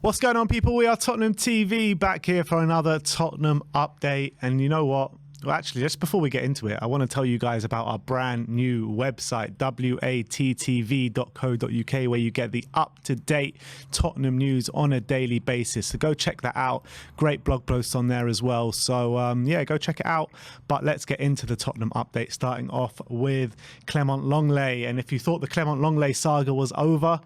What's going on, people? We are Tottenham TV, back here for another Tottenham update. And you know what? Well, actually, just before we get into it, I want to tell you guys about our brand new website, WeAreTottenhamTV.co.uk, where you get the up-to-date Tottenham news on a daily basis. So go check that out. Great blog posts on there as well. So, yeah, go check it out. But let's get into the Tottenham update, starting off with Clement Lenglet. And if you thought the Clement Lenglet saga was over,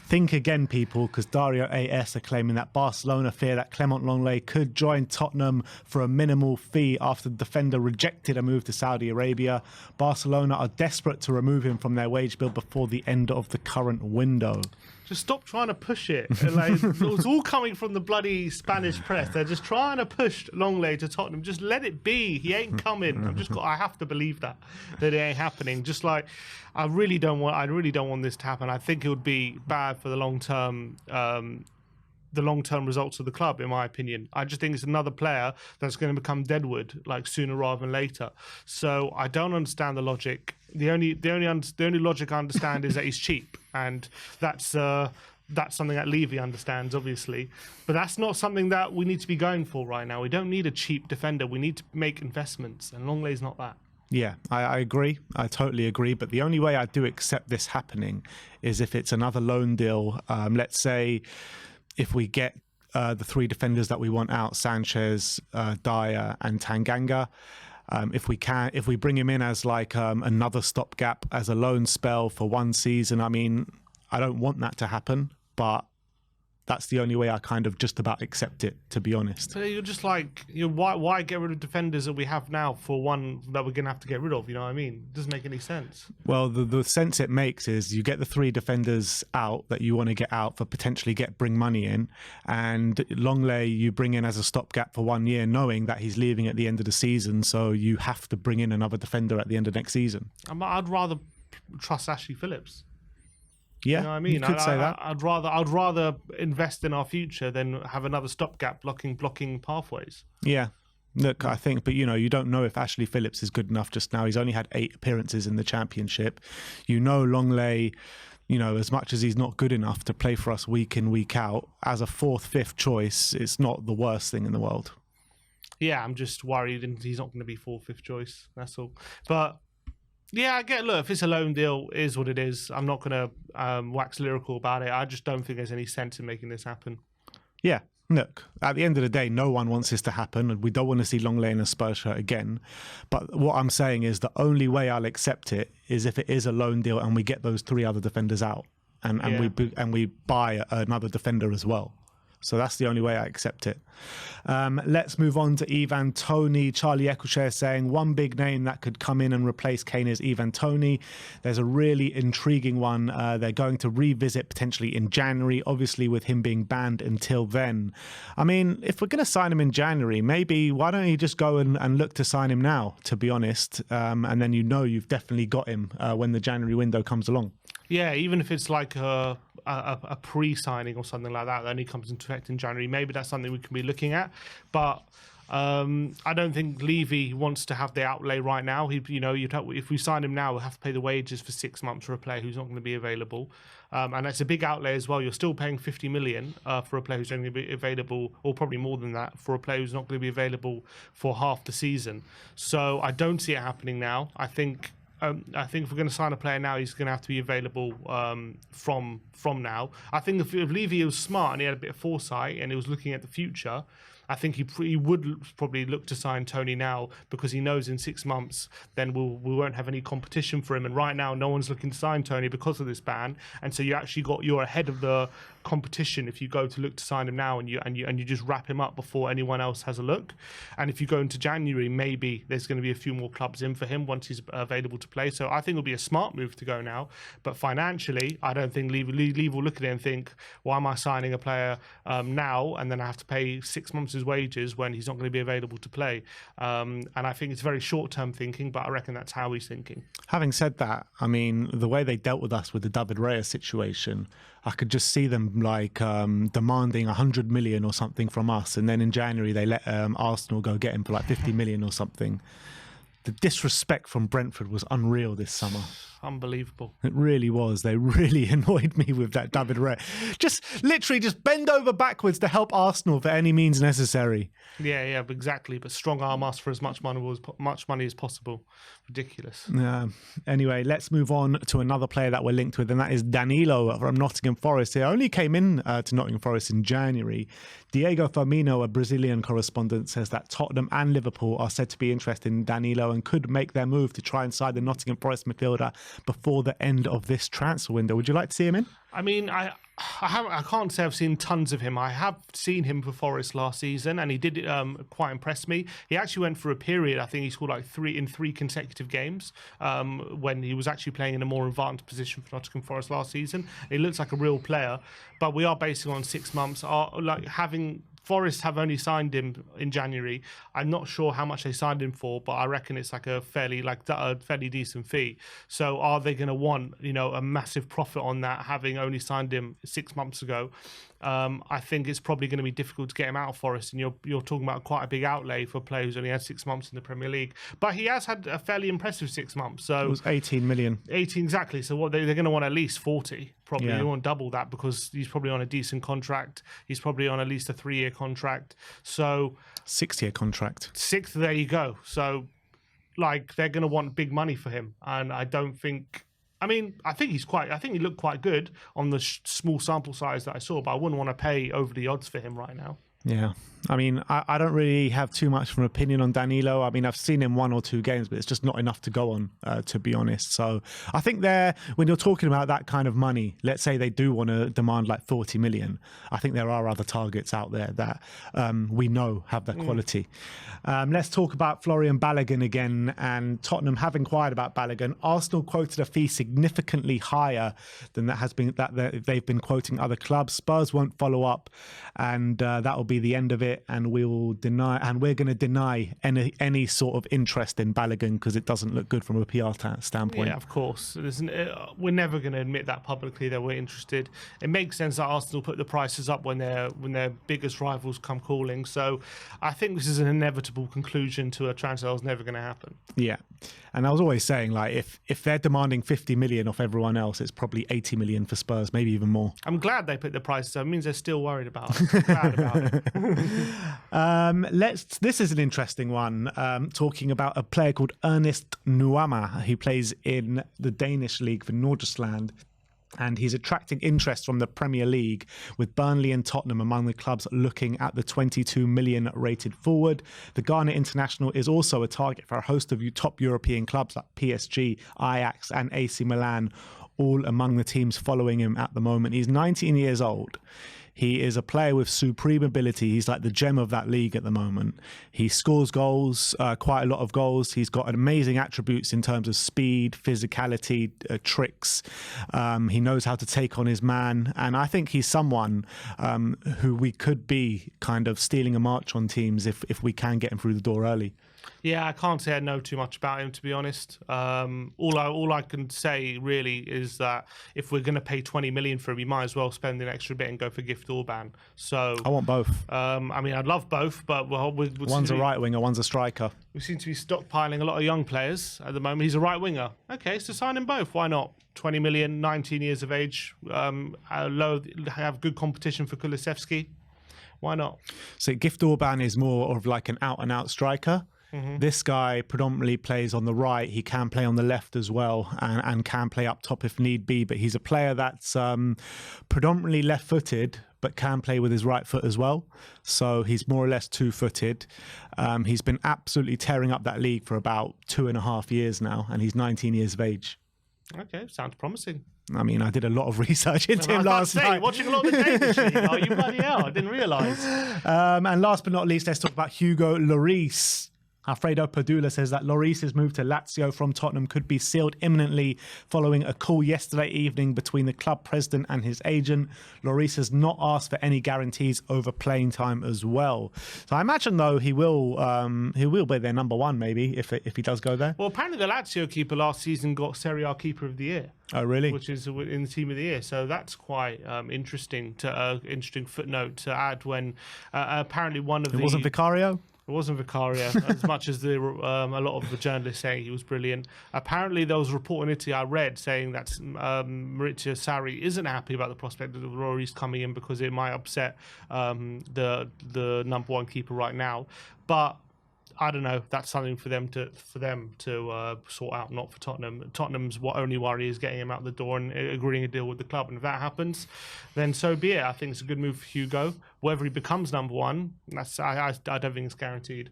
think again, people, because Dario AS are claiming that Barcelona fear that Clement Lenglet could join Tottenham for a minimal fee after the defender rejected a move to Saudi Arabia. Barcelona are desperate to remove him from their wage bill before the end of the current window. Just stop trying to push it. Like, it was all coming from the bloody Spanish press. They're just trying to push Lenglet to Tottenham. Just let it be. He ain't coming. I have to believe that it ain't happening. Just like I really don't want this to happen. I think it would be bad for the long term results of the club, in my opinion. I just think it's another player that's going to become deadwood, like sooner rather than later. So I don't understand the logic. The only logic I understand is that he's cheap, and that's something that Levy understands, obviously. But that's not something that we need to be going for right now. We don't need a cheap defender. We need to make investments, and Lenglet's not that. Yeah, I agree. I totally agree. But the only way I do accept this happening is if it's another loan deal. Let's say if we get the three defenders that we want out, Sanchez, Dyer and Tanganga, if we bring him in as like another stopgap, as a loan spell for one season, I mean, I don't want that to happen, but that's the only way I kind of just about accept it, to be honest. So you're just like, why get rid of defenders that we have now for one that we're going to have to get rid of? You know what I mean? It doesn't make any sense. Well, the sense it makes is you get the three defenders out that you want to get out for potentially bring money in, and Lenglet you bring in as a stopgap for 1 year, knowing that he's leaving at the end of the season, so you have to bring in another defender at the end of next season. I'd rather trust Ashley Phillips. Yeah, you know what I mean? You could say that. I'd rather invest in our future than have another stopgap blocking pathways. Yeah. Look, I think, but you don't know if Ashley Phillips is good enough just now. He's only had 8 appearances in the Championship. Lenglet, as much as he's not good enough to play for us week in, week out, as a 4th, 5th choice, it's not the worst thing in the world. Yeah, I'm just worried he's not going to be 4th, 5th choice. That's all. But yeah, I get. Look, if it's a loan deal, it is what it is. I'm not going to wax lyrical about it. I just don't think there's any sense in making this happen. Yeah, look, at the end of the day, no one wants this to happen, and we don't want to see Lenglet in a Spurs shirt again. But what I'm saying is the only way I'll accept it is if it is a loan deal and we get those 3 other defenders out, and we buy another defender as well. So that's the only way I accept it. Let's move on to Ivan Toney. Charlie Eccleshare saying one big name that could come in and replace Kane is Ivan Toney. There's a really intriguing one. They're going to revisit potentially in January, obviously with him being banned until then. I mean, if we're going to sign him in January, maybe why don't you just go and look to sign him now, to be honest? And then you've definitely got him when the January window comes along. Yeah, even if it's like a pre-signing or something like that only comes into effect in January, maybe that's something we can be looking at. But I don't think Levy wants to have the outlay right now. If we sign him now, we'll have to pay the wages for 6 months for a player who's not going to be available. And that's a big outlay as well. You're still paying 50 million for a player who's only going to be available, or probably more than that, for a player who's not going to be available for half the season. So I don't see it happening now. I think if we're going to sign a player now, he's going to have to be available from now. I think if Levy was smart and he had a bit of foresight and he was looking at the future, I think he would probably look to sign Toney now, because he knows in 6 months then we won't have any competition for him. And right now, no one's looking to sign Toney because of this ban. And so you're ahead of the competition if you go to look to sign him now and you just wrap him up before anyone else has a look. And if you go into January, maybe there's going to be a few more clubs in for him once he's available to play. So I think it'll be a smart move to go now. But financially, I don't think Levy will look at it and think, why am I signing a player now and then I have to pay 6 months' wages when he's not going to be available to play. And I think it's very short-term thinking, but I reckon that's how he's thinking. Having said that, I mean, the way they dealt with us with the David Raya situation, I could just see them like demanding 100 million or something from us, and then in January they let Arsenal go get him for like 50 million or something. The disrespect from Brentford was unreal this summer. Unbelievable. It really was. They really annoyed me with that David Raya. Just literally just bend over backwards to help Arsenal for any means necessary. Yeah, exactly. But strong arm us for as much money as possible. Ridiculous. Anyway, let's move on to another player that we're linked with, and that is Danilo from Nottingham Forest. He only came in to Nottingham Forest in January. Diego Firmino, a Brazilian correspondent, says that Tottenham and Liverpool are said to be interested in Danilo and could make their move to try and sign the Nottingham Forest midfielder before the end of this transfer window. Would you like to see him in? I mean, I can't say I've seen tons of him. I have seen him for Forest last season, and he did quite impress me. He actually went for a period. I think he scored like three consecutive games when he was actually playing in a more advanced position for Nottingham Forest last season. He looks like a real player, but we are basing on 6 months. Forest have only signed him in January. I'm not sure how much they signed him for, but I reckon it's like a fairly decent fee. So are they going to want, a massive profit on that, having only signed him 6 months ago? I think it's probably going to be difficult to get him out of Forest, and you're talking about quite a big outlay for a player who's only had 6 months in the Premier League. But he has had a fairly impressive 6 months. So it was 18 million. 18 exactly. So what they're going to want at least 40. Probably Yeah. They want double that because he's probably on a decent contract. He's probably on at least a 3-year contract. So 6-year contract. There you go. So they're going to want big money for him, and I don't think. I think he looked quite good on the small sample size that I saw, but I wouldn't want to pay over the odds for him right now. Yeah. I don't really have too much of an opinion on Danilo. I've seen him 1 or 2 games, but it's just not enough to go on, to be honest. So I think when you're talking about that kind of money, let's say they do want to demand like 40 million, I think there are other targets out there that we know have that quality. Let's talk about Florian Balogun again, and Tottenham have inquired about Balogun. Arsenal quoted a fee significantly higher than that they've been quoting other clubs. Spurs won't follow up, and that will be the end of it. And we're going to deny any sort of interest in Balogun because it doesn't look good from a PR standpoint. Yeah, of course. We're never going to admit that publicly that we're interested. It makes sense that Arsenal put the prices up when their biggest rivals come calling. So I think this is an inevitable conclusion to a transfer that was never going to happen. Yeah. And I was always saying, if they're demanding 50 million off everyone else, it's probably 80 million for Spurs, maybe even more. I'm glad they put the prices up. It means they're still worried about us. I'm glad about it. This is an interesting one, talking about a player called Ernest Nuamah. He plays in the Danish league for Nordsjælland. And he's attracting interest from the Premier League, with Burnley and Tottenham among the clubs looking at the 22 million rated forward. The Ghana international is also a target for a host of top European clubs like PSG, Ajax and AC Milan, all among the teams following him at the moment. He's 19 years old. He is a player with supreme ability. He's like the gem of that league at the moment. He scores goals, quite a lot of goals. He's got amazing attributes in terms of speed, physicality, tricks. He knows how to take on his man. And I think he's someone who we could be kind of stealing a march on teams if we can get him through the door early. Yeah, I can't say I know too much about him, to be honest. All I can say really is that if we're going to pay 20 million for him, you might as well spend an extra bit and go for Gift Orban. So I want both. I'd love both, but one's a right winger, one's a striker. We seem to be stockpiling a lot of young players at the moment. He's a right winger. Okay, so sign him both. Why not? 20 million, 19 years of age, have good competition for Kulusevski. Why not? So Gift Orban is more of like an out-and-out striker. Mm-hmm. This guy predominantly plays on the right. He can play on the left as well, and can play up top if need be. But he's a player that's predominantly left-footed, but can play with his right foot as well. So he's more or less two-footed. He's been absolutely tearing up that league for about 2.5 years now, and he's 19 years of age. Okay, sounds promising. I did a lot of research into him last night. Watching a lot of the Danish league. Oh, you bloody hell, I didn't realise. And last but not least, let's talk about Hugo Lloris. Alfredo Padula says that Lloris's move to Lazio from Tottenham could be sealed imminently following a call yesterday evening between the club president and his agent. Lloris has not asked for any guarantees over playing time as well. So I imagine, though, he will be their number one, maybe, if he does go there. Well, apparently the Lazio keeper last season got Serie A Keeper of the Year. Oh, really? Which is in the Team of the Year. So that's quite interesting footnote to add when apparently one of It wasn't Vicario? It wasn't Vicario, as much as a lot of the journalists saying he was brilliant. Apparently, there was a report in Italy I read saying that Maurizio Sarri isn't happy about the prospect of Lloris coming in because it might upset the number one keeper right now. But I don't know. That's something for them to sort out, not for Tottenham. Tottenham's only worry is getting him out the door and agreeing a deal with the club. And if that happens, then so be it. I think it's a good move for Hugo. Whether he becomes number one, I don't think it's guaranteed.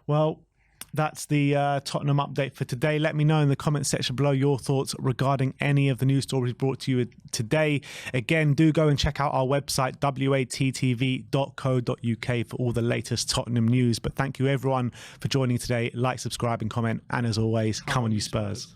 Well, that's the Tottenham update for today. Let me know in the comments section below your thoughts regarding any of the news stories brought to you today. Again, do go and check out our website, WeAreTottenhamTV.co.uk, for all the latest Tottenham news. But thank you everyone for joining today. Like, subscribe and comment. And as always, come on you Spurs.